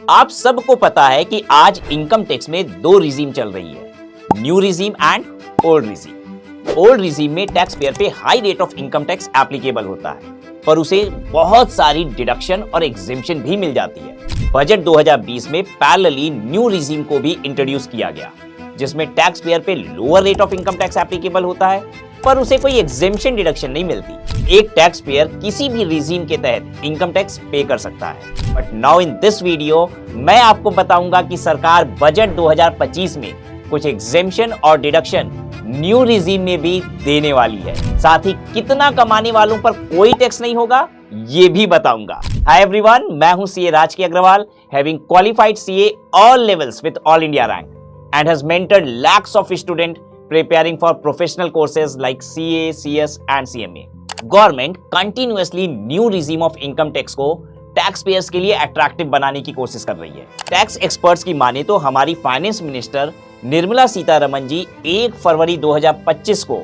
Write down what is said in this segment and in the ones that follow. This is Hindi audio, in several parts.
आप सबको पता है कि आज इनकम टैक्स में दो रिजीम चल रही है, new regime and old regime. Old regime में टैक्स पेयर पे high rate of income tax applicable होता है, पर उसे बहुत सारी डिडक्शन और एग्जेम्पशन भी मिल जाती है। बजट 2020 में पैरेलली न्यू रिजीम को भी इंट्रोड्यूस किया गया, जिसमें टैक्स पेयर पे lower rate of income tax applicable होता है, पर उसे कोई एग्जेम्पशन डिडक्शन नहीं मिलती। एक टैक्स पेयर किसी भी रिजीम के तहत इनकम टैक्स पे कर सकता है। But now in this video मैं आपको बताऊंगा कि सरकार बजट 2025 में कुछ एग्जेम्पशन और डिडक्शन न्यू रिजीम में भी देने वाली है। साथ ही कितना कमाने वालों पर कोई टैक्स नहीं होगा ये भी बताऊंगा। हाय एवरीवन, मैं हूं CA Rajki Agarwal, having qualified CA all levels with all India rank and has mentored lakhs of students preparing for professional courses like CA, CS and CMA. Government continuously new regime of income tax को टैक्स पेयर्स के लिए अट्रैक्टिव बनाने की कोशिश कर रही है। टैक्स एक्सपर्ट्स की माने तो हमारी फाइनेंस मिनिस्टर निर्मला सीतारमण जी 1 फरवरी 2025 को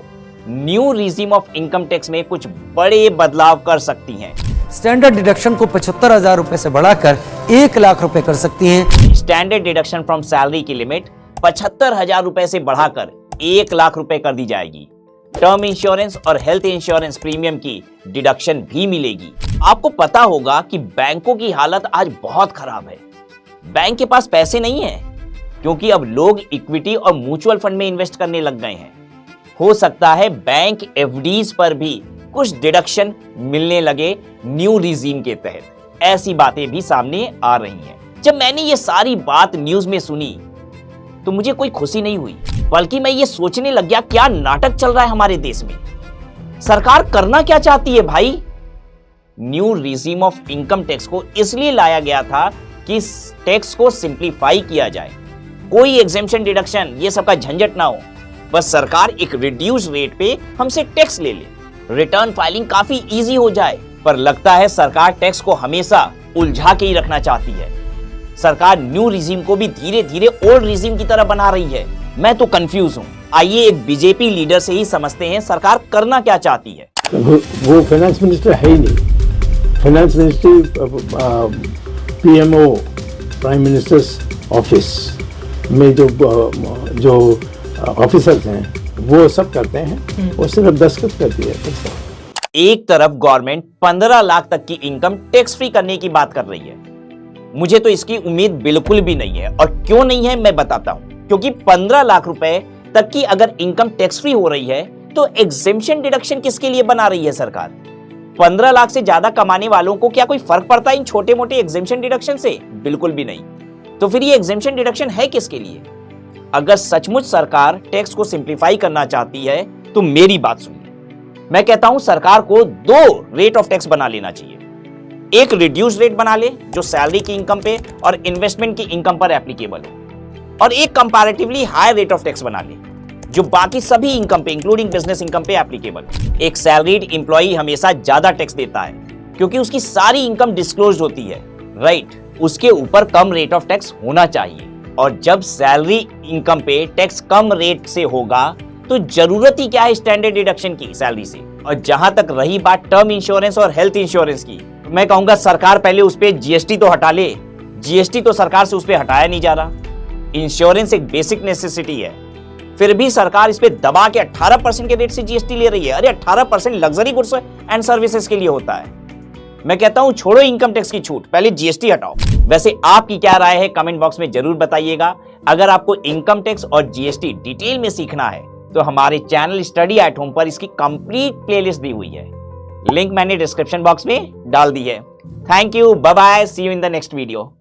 new regime of income tax में कुछ बड़े बदलाव कर सकती हैं। स्टैंडर्ड डिडक्शन को 75,000 रुपए से बढ़ाकर 1 लाख रुपए कर सकती हैं। स्टैंडर्ड डिडक्शन फ्रॉम सैलरी की लिमिट 75,000 रुपए से बढ़ाकर 1 लाख रुपए कर दी जाएगी। टर्म इंश्योरेंस और हेल्थ इंश्योरेंस प्रीमियम की डिडक्शन भी मिलेगी। आपको पता होगा कि बैंकों की हालत आज बहुत खराब है। बैंक के पास पैसे नहीं है, क्योंकि अब लोग इक्विटी और म्यूचुअल फंड में इन्वेस्ट करने लग गए हैं। हो सकता है बैंक एफडीज पर भी कुछ डिडक्शन मिलने लगे न्यू रिजीम के तहत। ऐसी बातें भी सामने आ रही हैं। जब मैंने ये सारी बात न्यूज में सुनी तो मुझे कोई खुशी नहीं हुई, बल्कि मैं ये सोचने लग गया क्या नाटक चल रहा है हमारे देश में। सरकार करना क्या चाहती है भाई? New regime of income tax को इसलिए लाया गया था कि टैक्स को सिंप्लीफाई किया जाए, कोई एग्जेम्पशन डिडक्शन ये सब का झंझट ना हो। बस सरकार एक रिड्यूस रेट पे हमसे टैक्स ले ले, रिटर्न फाइलिंग काफी इजी हो जाए। पर लगता है सरकार टैक्स को हमेशा उलझा के ही रखना चाहती है। सरकार न्यू रिजीम को भी धीरे धीरे ओल्ड रिजीम की तरह बना रही है। मैं तो कंफ्यूज हूं। आइए एक बीजेपी लीडर से ही समझते हैं सरकार करना क्या चाहती है। वो फाइनेंस मिनिस्टर है ही नहीं। Finance ministry PMO prime minister's office में जो ऑफिसर्स हैं वो सब करते हैं, वो सिर्फ दस्तखत करती है। एक तरफ गवर्नमेंट 15 लाख तक की इनकम टैक्स फ्री करने की बात कर रही है। मुझे तो इसकी उम्मीद बिल्कुल भी नहीं है, और क्यों नहीं है मैं बताता हूं। क्योंकि 15 लाख रुपए तक की अगर इनकम टैक्स फ्री हो रही है तो एग्जेम्पशन डिडक्शन किसके लिए बना रही है सरकार? 15 लाख से ज्यादा कमाने वालों को क्या कोई फर्क पड़ता है इन छोटे मोटे एग्जेम्पशन डिडक्शन से? बिल्कुल भी नहीं। तो फिर ये एग्जेम्पशन डिडक्शन है किसके लिए? अगर सचमुच सरकार टैक्स को सिंप्लीफाई करना चाहती है तो मेरी बात सुनिए। मैं कहता हूं सरकार को 2 रेट ऑफ टैक्स बना लेना चाहिए। एक रिड्यूस रेट बना ले जो सैलरी की इनकम पे और इन्वेस्टमेंट की इनकम पर एप्लीकेबल हो, और एक comparatively high rate of tax बना ले जो बाकी सभी इनकम पे इंक्लूडिंग बिजनेस इनकम पे एप्लीकेबल हो। एक सैलरीड एम्प्लॉई हमेशा ज्यादा टैक्स देता है क्योंकि उसकी सारी इनकम डिस्क्लोज होती है, राइट? उसके ऊपर कम रेट ऑफ टैक्स होना चाहिए, और जब सैलरी इनकम पे टैक्स कम रेट से होगा तो जरूरत ही क्या है स्टैंडर्ड डिडक्शन की सैलरी से। और जहां तक रही बात टर्म इंश्योरेंस और हेल्थ इंश्योरेंस की, मैं कहूंगा सरकार पहले उस पे जीएसटी तो हटा ले। जीएसटी तो सरकार से उस पे हटाया नहीं जा रहा। इंश्योरेंस एक बेसिक नेसेसिटी है, फिर भी सरकार इस पे दबा के 18% के रेट से जीएसटी ले रही है। अरे 18% लग्जरी गुड्स एंड सर्विसेज के लिए होता है। मैं कहता हूं छोड़ो इनकम टैक्स की छूट, पहले जीएसटी हटाओ। वैसे आपकी क्या राय है कमेंट बॉक्स में जरूर बताइएगा। अगर आपको इनकम टैक्स और जीएसटी डिटेल में सीखना है तो हमारे चैनल स्टडी एट होम पर इसकी कंप्लीट प्लेलिस्ट दी हुई है, लिंक मैंने डिस्क्रिप्शन बॉक्स में डाल दी है। Thank you, bye bye, see you in the next video.